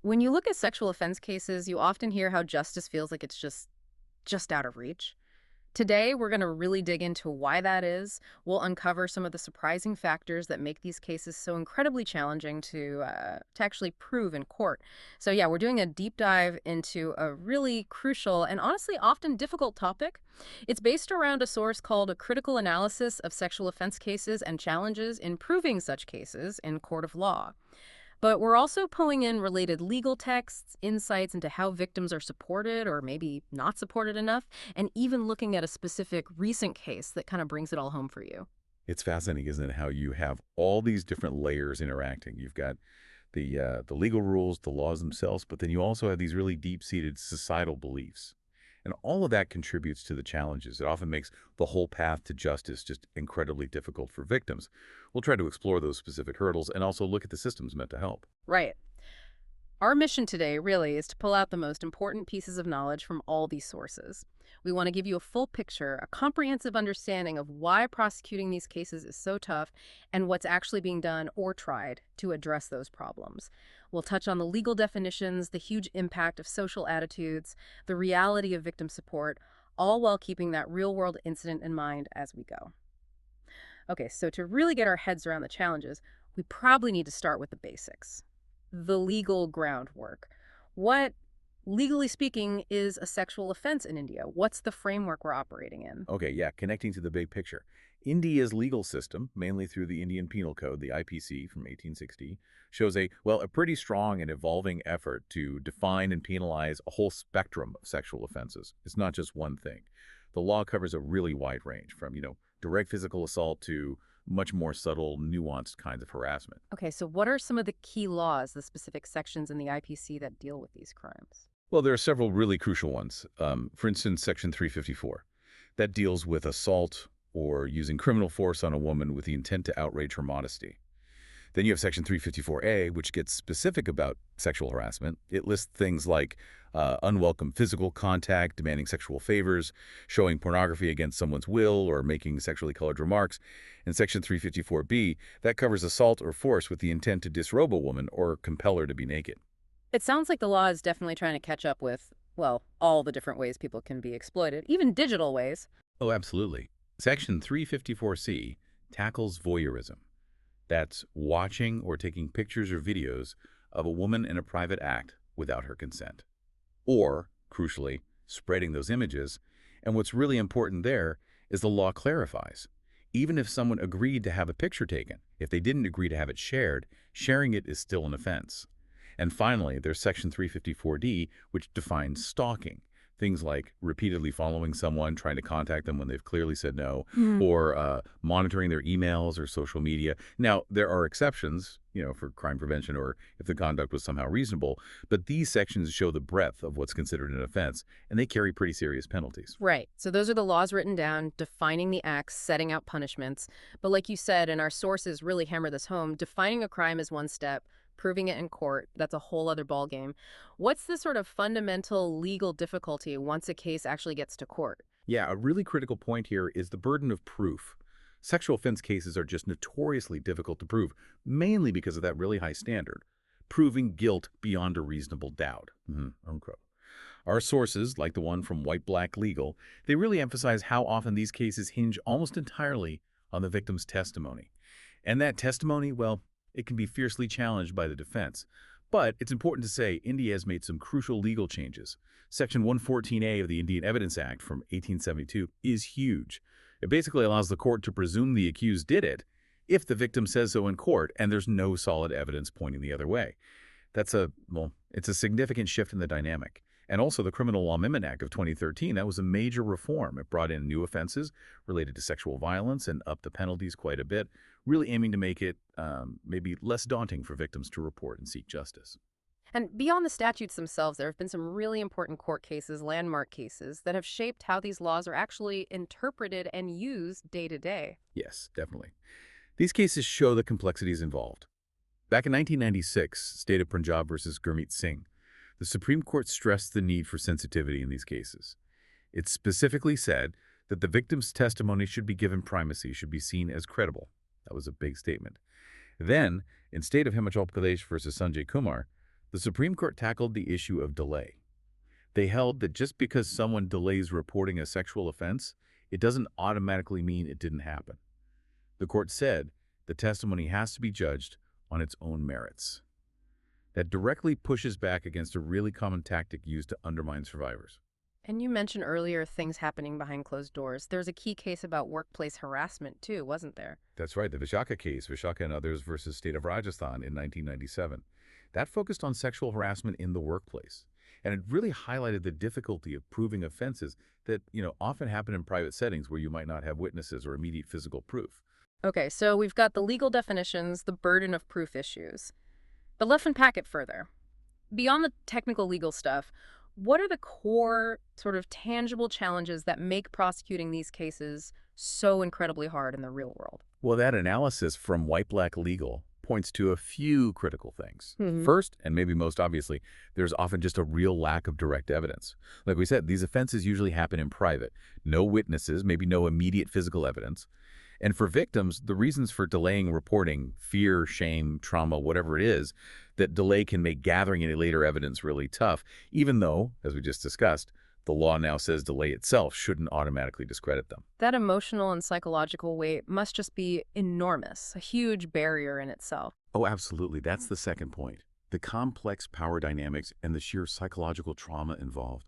When you look at sexual offense cases, you often hear how justice feels like it's just out of reach. Today, we're going to really dig into why that is. We'll uncover some of the surprising factors that make these cases so incredibly challenging to actually prove in court. So yeah, we're doing a deep dive into a really crucial and honestly often difficult topic. It's based around a source called a critical analysis of sexual offense cases and challenges in proving such cases in court of law. But we're also pulling in related legal texts, insights into how victims are supported or maybe not supported enough, and even looking at a specific recent case that kind of brings it all home for you. It's fascinating, isn't it, how you have all these different layers interacting. You've got the legal rules, the laws themselves, but then you also have these really deep-seated societal beliefs. And all of that contributes to the challenges. It often makes the whole path to justice just incredibly difficult for victims. We'll try to explore those specific hurdles and also look at the systems meant to help. Right. Our mission today really is to pull out the most important pieces of knowledge from all these sources. We want to give you a full picture, a comprehensive understanding of why prosecuting these cases is so tough and what's actually being done or tried to address those problems. We'll touch on the legal definitions, the huge impact of social attitudes, the reality of victim support, all while keeping that real-world incident in mind as we go. Okay, so to really get our heads around the challenges, we probably need to start with the basics, the legal groundwork. What, legally speaking, is a sexual offense in India? What's the framework we're operating in? Okay, yeah, connecting to the big picture. India's legal system, mainly through the Indian Penal Code, the IPC from 1860, shows a pretty strong and evolving effort to define and penalize a whole spectrum of sexual offenses. It's not just one thing. The law covers a really wide range from, direct physical assault to much more subtle, nuanced kinds of harassment. Okay, so what are some of the key laws, the specific sections in the IPC that deal with these crimes? Well, there are several really crucial ones. For instance, Section 354. That deals with assault or using criminal force on a woman with the intent to outrage her modesty. Then you have Section 354A, which gets specific about sexual harassment. It lists things like unwelcome physical contact, demanding sexual favors, showing pornography against someone's will, or making sexually colored remarks. And Section 354B, that covers assault or force with the intent to disrobe a woman or compel her to be naked. It sounds like the law is definitely trying to catch up with, well, all the different ways people can be exploited, even digital ways. Oh, absolutely. Section 354C tackles voyeurism. That's watching or taking pictures or videos of a woman in a private act without her consent. Or, crucially, spreading those images. And what's really important there is the law clarifies. Even if someone agreed to have a picture taken, if they didn't agree to have it shared, sharing it is still an offense. And finally, there's Section 354D, which defines stalking. Things like repeatedly following someone, trying to contact them when they've clearly said no, or monitoring their emails or social media. Now, there are exceptions, for crime prevention or if the conduct was somehow reasonable, but these sections show the breadth of what's considered an offense, and they carry pretty serious penalties. Right. So those are the laws written down, defining the acts, setting out punishments. But like you said, and our sources really hammer this home, defining a crime is one step, proving it in court, that's a whole other ballgame. What's the sort of fundamental legal difficulty once a case actually gets to court? Yeah, a really critical point here is the burden of proof. Sexual offense cases are just notoriously difficult to prove, mainly because of that really high standard, proving guilt beyond a reasonable doubt. Unquote. Our sources, like the one from White Black Legal, they really emphasize how often these cases hinge almost entirely on the victim's testimony. And that testimony, well, it can be fiercely challenged by the defense. But it's important to say India has made some crucial legal changes. Section 114A of the Indian Evidence Act from 1872 is huge. It basically allows the court to presume the accused did it if the victim says so in court and there's no solid evidence pointing the other way. It's a significant shift in the dynamic. And also the Criminal Law Amendment Act of 2013, that was a major reform. It brought in new offenses related to sexual violence and upped the penalties quite a bit, really aiming to make it maybe less daunting for victims to report and seek justice. And beyond the statutes themselves, there have been some really important court cases, landmark cases, that have shaped how these laws are actually interpreted and used day to day. Yes, definitely. These cases show the complexities involved. Back in 1996, State of Punjab versus Gurmeet Singh, the Supreme Court stressed the need for sensitivity in these cases. It specifically said that the victim's testimony should be given primacy, should be seen as credible. That was a big statement. Then, in State of Himachal Pradesh versus Sanjay Kumar, The Supreme Court tackled the issue of delay. They held that just because someone delays reporting a sexual offense, it doesn't automatically mean it didn't happen. The court said the testimony has to be judged on its own merits. That directly pushes back against a really common tactic used to undermine survivors. And you mentioned earlier things happening behind closed doors. There's a key case about workplace harassment, too, wasn't there? That's right, the Vishaka case, Vishaka and others versus State of Rajasthan in 1997. That focused on sexual harassment in the workplace. And it really highlighted the difficulty of proving offenses that, often happen in private settings where you might not have witnesses or immediate physical proof. Okay, so we've got the legal definitions, the burden of proof issues. But let's unpack it further. Beyond the technical legal stuff, what are the core, sort of tangible challenges that make prosecuting these cases so incredibly hard in the real world? Well, that analysis from White-Black Legal points to a few critical things. Hmm. First, and maybe most obviously, there's often just a real lack of direct evidence. Like we said, these offenses usually happen in private. No witnesses, maybe no immediate physical evidence. And for victims, the reasons for delaying reporting, fear, shame, trauma, whatever it is, that delay can make gathering any later evidence really tough, even though, as we just discussed, the law now says delay itself shouldn't automatically discredit them. That emotional and psychological weight must just be enormous, a huge barrier in itself. Oh, absolutely. That's the second point. The complex power dynamics and the sheer psychological trauma involved.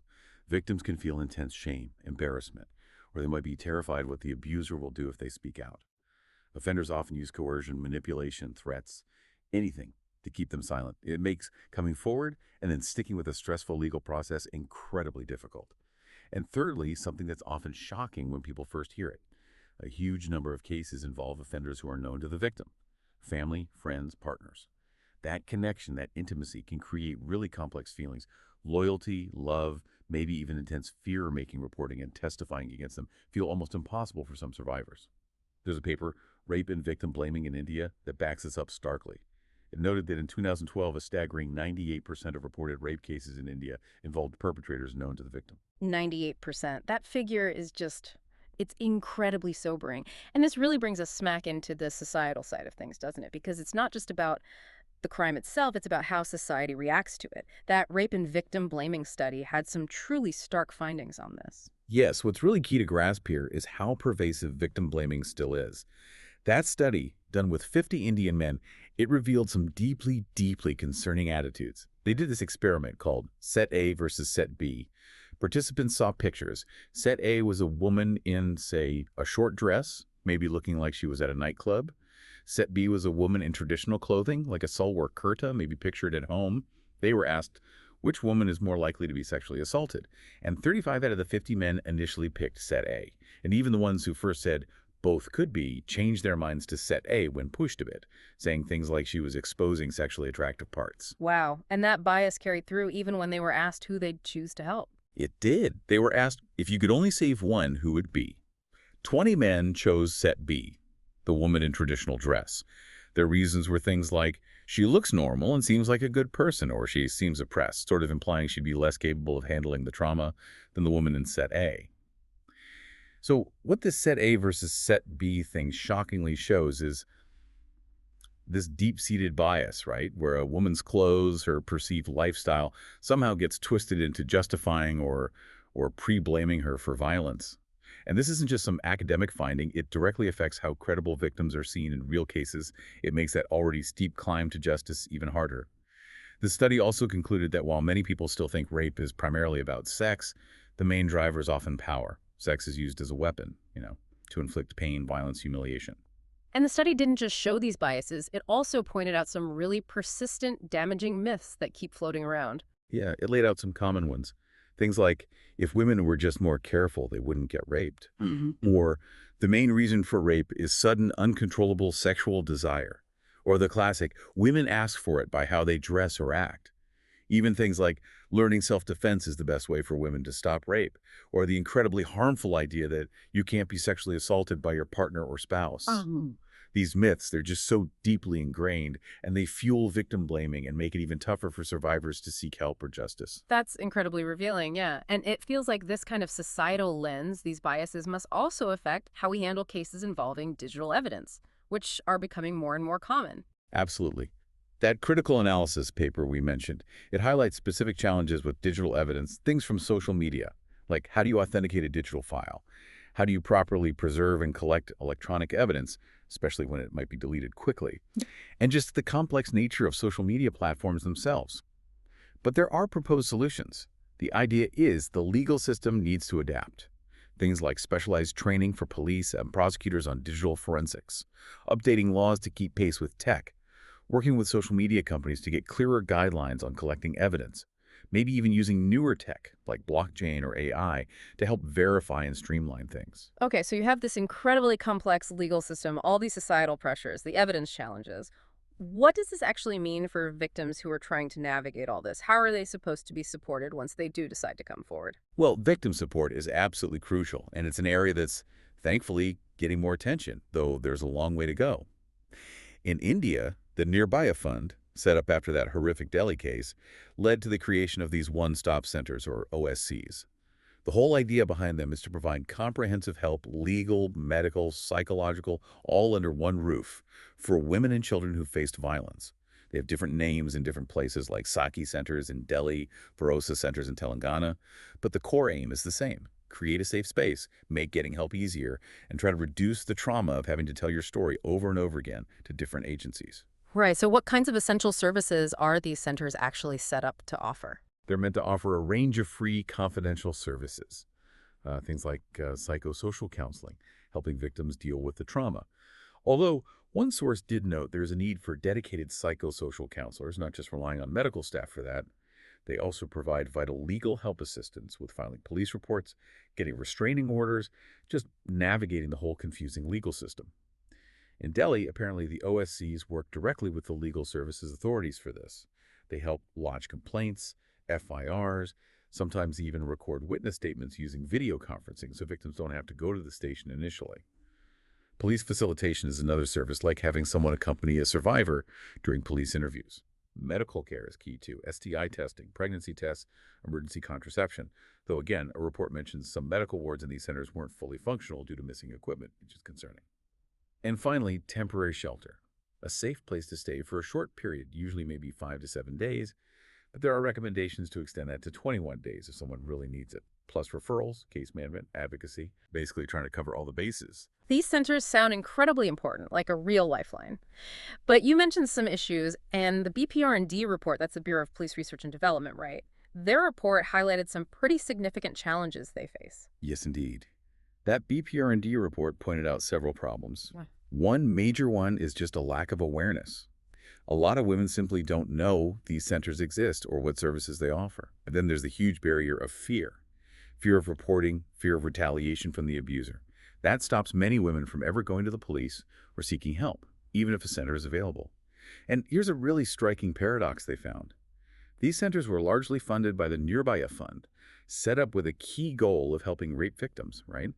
Victims can feel intense shame, embarrassment, or they might be terrified what the abuser will do if they speak out. Offenders often use coercion, manipulation, threats, anything to keep them silent. It makes coming forward and then sticking with a stressful legal process incredibly difficult. And thirdly, something that's often shocking when people first hear it. A huge number of cases involve offenders who are known to the victim, family, friends, partners. That connection, that intimacy can create really complex feelings. Loyalty, love, maybe even intense fear making reporting and testifying against them feel almost impossible for some survivors. There's a paper, Rape and Victim Blaming in India, that backs this up starkly. It noted that in 2012, a staggering 98% of reported rape cases in India involved perpetrators known to the victim. 98%. That figure is just, it's incredibly sobering. And this really brings us smack into the societal side of things, doesn't it? Because it's not just about the crime itself, it's about how society reacts to it. That rape and victim blaming study had some truly stark findings on this. Yes, what's really key to grasp here is how pervasive victim blaming still is. That study, done with 50 Indian men, it revealed some deeply, deeply concerning attitudes. They did this experiment called Set A versus Set B. Participants saw pictures. Set A was a woman in, say, a short dress, maybe looking like she was at a nightclub. Set B was a woman in traditional clothing, like a salwar kurta, maybe pictured at home. They were asked, which woman is more likely to be sexually assaulted? And 35 out of the 50 men initially picked Set A. And even the ones who first said, both could be, changed their minds to Set A when pushed a bit, saying things like she was exposing sexually attractive parts. Wow. And that bias carried through even when they were asked who they'd choose to help. It did. They were asked, if you could only save one, who would it be? 20 men chose Set B, the woman in traditional dress. Their reasons were things like, she looks normal and seems like a good person, or she seems oppressed, sort of implying she'd be less capable of handling the trauma than the woman in Set A. So what this Set A versus Set B thing shockingly shows is this deep-seated bias, right? Where a woman's clothes, her perceived lifestyle, somehow gets twisted into justifying or pre-blaming her for violence. And this isn't just some academic finding. It directly affects how credible victims are seen in real cases. It makes that already steep climb to justice even harder. The study also concluded that while many people still think rape is primarily about sex, the main driver is often power. Sex is used as a weapon, to inflict pain, violence, humiliation. And the study didn't just show these biases, it also pointed out some really persistent, damaging myths that keep floating around. Yeah, it laid out some common ones. Things like, if women were just more careful, they wouldn't get raped. Or, the main reason for rape is sudden, uncontrollable sexual desire. Or the classic, women ask for it by how they dress or act. Even things like, learning self-defense is the best way for women to stop rape. Or the incredibly harmful idea that you can't be sexually assaulted by your partner or spouse. These myths, they're just so deeply ingrained, and they fuel victim blaming and make it even tougher for survivors to seek help or justice. That's incredibly revealing, yeah. And it feels like this kind of societal lens, these biases, must also affect how we handle cases involving digital evidence, which are becoming more and more common. Absolutely. That critical analysis paper we mentioned, it highlights specific challenges with digital evidence, things from social media, like how do you authenticate a digital file? How do you properly preserve and collect electronic evidence, especially when it might be deleted quickly? And just the complex nature of social media platforms themselves. But there are proposed solutions. The idea is the legal system needs to adapt. Things like specialized training for police and prosecutors on digital forensics, updating laws to keep pace with tech, working with social media companies to get clearer guidelines on collecting evidence, maybe even using newer tech like blockchain or AI to help verify and streamline things. Okay, so you have this incredibly complex legal system, all these societal pressures, the evidence challenges. What does this actually mean for victims who are trying to navigate all this? How are they supposed to be supported once they do decide to come forward? Well, victim support is absolutely crucial, and it's an area that's thankfully getting more attention, though there's a long way to go. In India, the Nirbhaya Fund, set up after that horrific Delhi case, led to the creation of these one-stop centers, or OSCs. The whole idea behind them is to provide comprehensive help, legal, medical, psychological, all under one roof, for women and children who faced violence. They have different names in different places like Saki centers in Delhi, Bharosa centers in Telangana, but the core aim is the same. Create a safe space, make getting help easier, and try to reduce the trauma of having to tell your story over and over again to different agencies. Right, so what kinds of essential services are these centers actually set up to offer? They're meant to offer a range of free, confidential services. Things like psychosocial counseling, helping victims deal with the trauma. Although, one source did note there's a need for dedicated psychosocial counselors, not just relying on medical staff for that. They also provide vital legal help assistance with filing police reports, getting restraining orders, just navigating the whole confusing legal system. In Delhi, apparently the OSCs work directly with the legal services authorities for this. They help lodge complaints, FIRs, sometimes even record witness statements using video conferencing so victims don't have to go to the station initially. Police facilitation is another service, like having someone accompany a survivor during police interviews. Medical care is key too: STI testing, pregnancy tests, emergency contraception. Though again, a report mentions some medical wards in these centers weren't fully functional due to missing equipment, which is concerning. And finally, temporary shelter. A safe place to stay for a short period, usually maybe 5 to 7 days, but there are recommendations to extend that to 21 days if someone really needs it. Plus referrals, case management, advocacy, basically trying to cover all the bases. These centers sound incredibly important, like a real lifeline. But you mentioned some issues, and the BPR&D report, that's the Bureau of Police Research and Development, right? Their report highlighted some pretty significant challenges they face. Yes, indeed. That BPR&D report pointed out several problems. Yeah. One major one is just a lack of awareness. A lot of women simply don't know these centers exist or what services they offer. And then there's the huge barrier of fear. Fear of reporting, fear of retaliation from the abuser. That stops many women from ever going to the police or seeking help, even if a center is available. And here's a really striking paradox they found. These centers were largely funded by the Nirbhaya Fund, set up with a key goal of helping rape victims, right?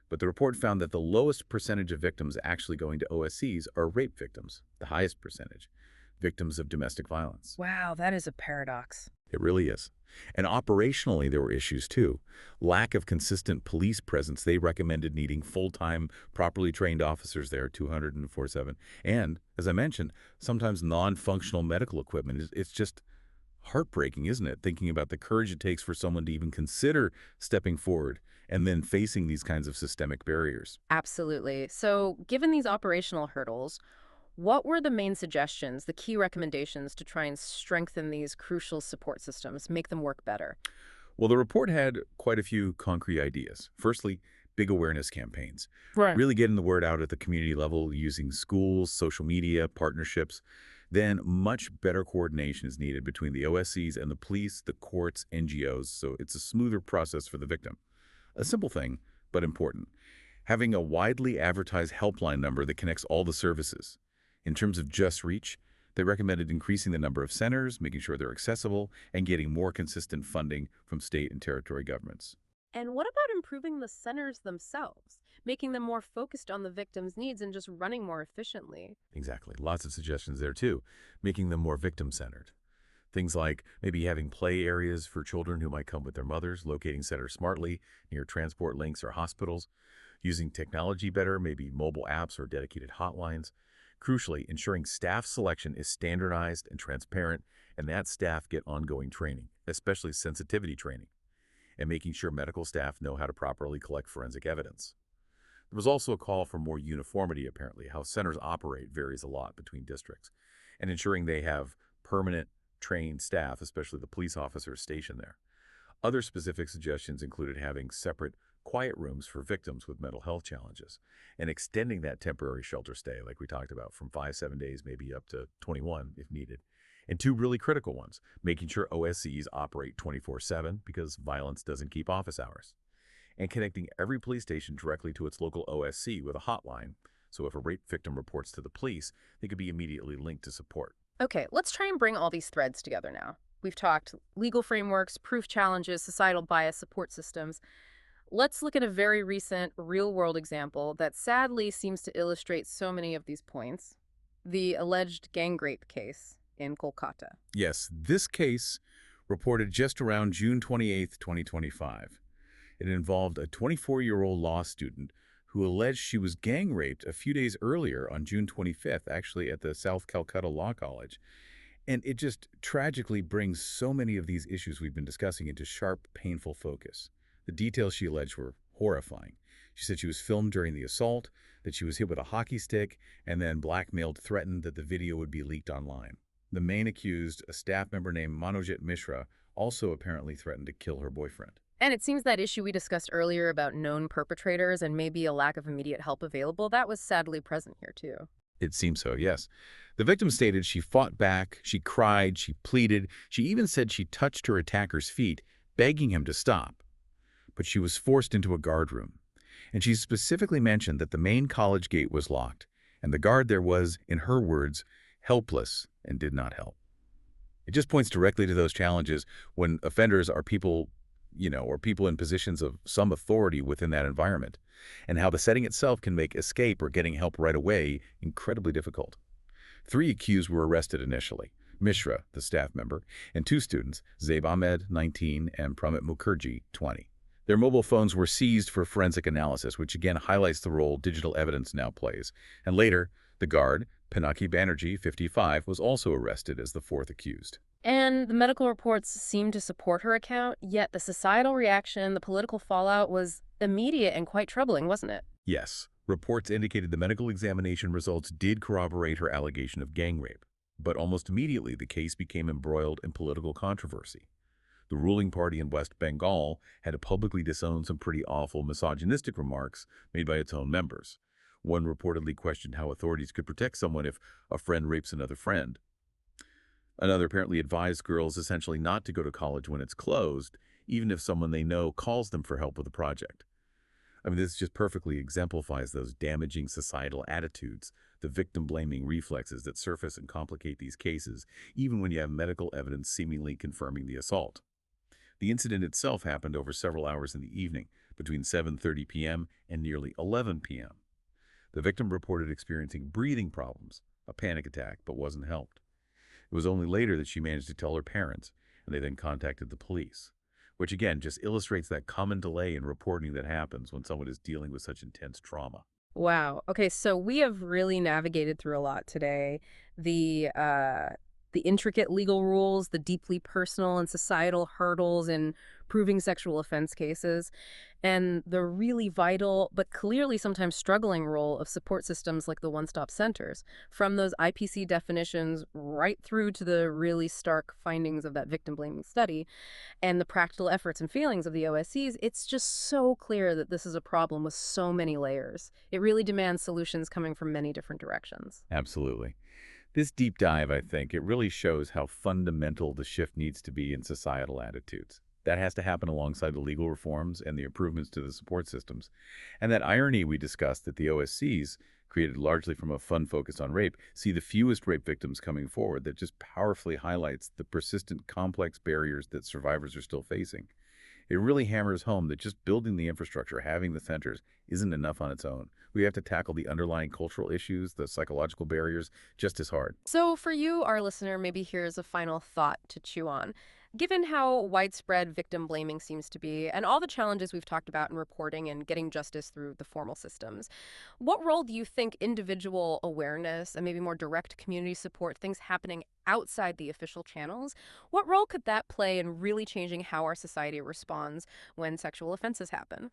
But the report found that the lowest percentage of victims actually going to OSCs are rape victims, the highest percentage, victims of domestic violence. Wow, that is a paradox. It really is. And operationally, there were issues too. Lack of consistent police presence. They recommended needing full-time, properly trained officers there 204/7. And, as I mentioned, sometimes non-functional medical equipment. It's just heartbreaking, isn't it? Thinking about the courage it takes for someone to even consider stepping forward and then facing these kinds of systemic barriers. Absolutely. So, given these operational hurdles, what were the main suggestions, the key recommendations to try and strengthen these crucial support systems, make them work better? Well, the report had quite a few concrete ideas. Firstly, big awareness campaigns. Right. Really getting the word out at the community level using schools, social media, partnerships. Then much better coordination is needed between the OSCs and the police, the courts, NGOs, so it's a smoother process for the victim. A simple thing, but important. Having a widely advertised helpline number that connects all the services. In terms of just reach, they recommended increasing the number of centers, making sure they're accessible, and getting more consistent funding from state and territory governments. And what about improving the centers themselves, making them more focused on the victim's needs and just running more efficiently? Exactly. Lots of suggestions there, too, making them more victim-centered. Things like maybe having play areas for children who might come with their mothers, locating centers smartly near transport links or hospitals, using technology better, maybe mobile apps or dedicated hotlines, Crucially, ensuring staff selection is standardized and transparent, and that staff get ongoing training, especially sensitivity training, and making sure medical staff know how to properly collect forensic evidence. There was also a call for more uniformity, apparently. How centers operate varies a lot between districts, and ensuring they have permanent trained staff, especially the police officers stationed there. Other specific suggestions included having separate quiet rooms for victims with mental health challenges and extending that temporary shelter stay, like we talked about, from 5-7 days, maybe up to 21 if needed. And two really critical ones, making sure OSCs operate 24/7 because violence doesn't keep office hours, and connecting every police station directly to its local OSC with a hotline, so if a rape victim reports to the police, they could be immediately linked to support. Okay, let's try and bring all these threads together now. We've talked legal frameworks, proof challenges, societal bias, support systems. Let's look at a very recent real-world example that sadly seems to illustrate so many of these points. The alleged gang rape case in Kolkata. Yes, this case reported just around June 28, 2025. It involved a 24-year-old law student who alleged she was gang raped a few days earlier on June 25th, actually at the South Calcutta Law College. And it just tragically brings so many of these issues we've been discussing into sharp, painful focus. The details she alleged were horrifying. She said she was filmed during the assault, that she was hit with a hockey stick, and then blackmailed, threatened that the video would be leaked online. The main accused, a staff member named Monojit Mishra, also apparently threatened to kill her boyfriend. And it seems that issue we discussed earlier about known perpetrators and maybe a lack of immediate help available, that was sadly present here too. It seems so, yes. The victim stated she fought back, she cried, she pleaded, she even said she touched her attacker's feet, begging him to stop. But she was forced into a guard room. And she specifically mentioned that the main college gate was locked, and the guard there was, in her words, helpless and did not help. It just points directly to those challenges when offenders are people, or people in positions of some authority within that environment, and how the setting itself can make escape or getting help right away incredibly difficult. 3 accused were arrested initially: Mishra, the staff member, and 2 students, Zaib Ahmed, 19, and Pramit Mukherjee, 20. Their mobile phones were seized for forensic analysis, which again highlights the role digital evidence now plays. And later, the guard, Pinaki Banerjee, 55, was also arrested as the 4th accused. And the medical reports seemed to support her account, yet the societal reaction, the political fallout was immediate and quite troubling, wasn't it? Yes, reports indicated the medical examination results did corroborate her allegation of gang rape, but almost immediately the case became embroiled in political controversy. The ruling party in West Bengal had to publicly disown some pretty awful misogynistic remarks made by its own members. One reportedly questioned how authorities could protect someone if a friend rapes another friend. Another apparently advised girls essentially not to go to college when it's closed, even if someone they know calls them for help with a project. I mean, this just perfectly exemplifies those damaging societal attitudes, the victim-blaming reflexes that surface and complicate these cases, even when you have medical evidence seemingly confirming the assault. The incident itself happened over several hours in the evening, between 7:30 p.m. and nearly 11 p.m. The victim reported experiencing breathing problems, a panic attack, but wasn't helped. It was only later that she managed to tell her parents, and they then contacted the police, which again just illustrates that common delay in reporting that happens when someone is dealing with such intense trauma. Wow. Okay, so we have really navigated through a lot today. The intricate legal rules, the deeply personal and societal hurdles in proving sexual offense cases, and the really vital but clearly sometimes struggling role of support systems like the one-stop centers, from those IPC definitions right through to the really stark findings of that victim-blaming study and the practical efforts and feelings of the OSCs. It's just so clear that this is a problem with so many layers. It really demands solutions coming from many different directions. Absolutely. This deep dive, I think, it really shows how fundamental the shift needs to be in societal attitudes. That has to happen alongside the legal reforms and the improvements to the support systems. And that irony we discussed that the OSCs, created largely from a fun focus on rape, see the fewest rape victims coming forward, that just powerfully highlights the persistent complex barriers that survivors are still facing. It really hammers home that just building the infrastructure, having the centers, isn't enough on its own. We have to tackle the underlying cultural issues, the psychological barriers, just as hard. So for you, our listener, maybe here's a final thought to chew on. Given how widespread victim blaming seems to be, and all the challenges we've talked about in reporting and getting justice through the formal systems, what role do you think individual awareness and maybe more direct community support, things happening outside the official channels, what role could that play in really changing how our society responds when sexual offenses happen?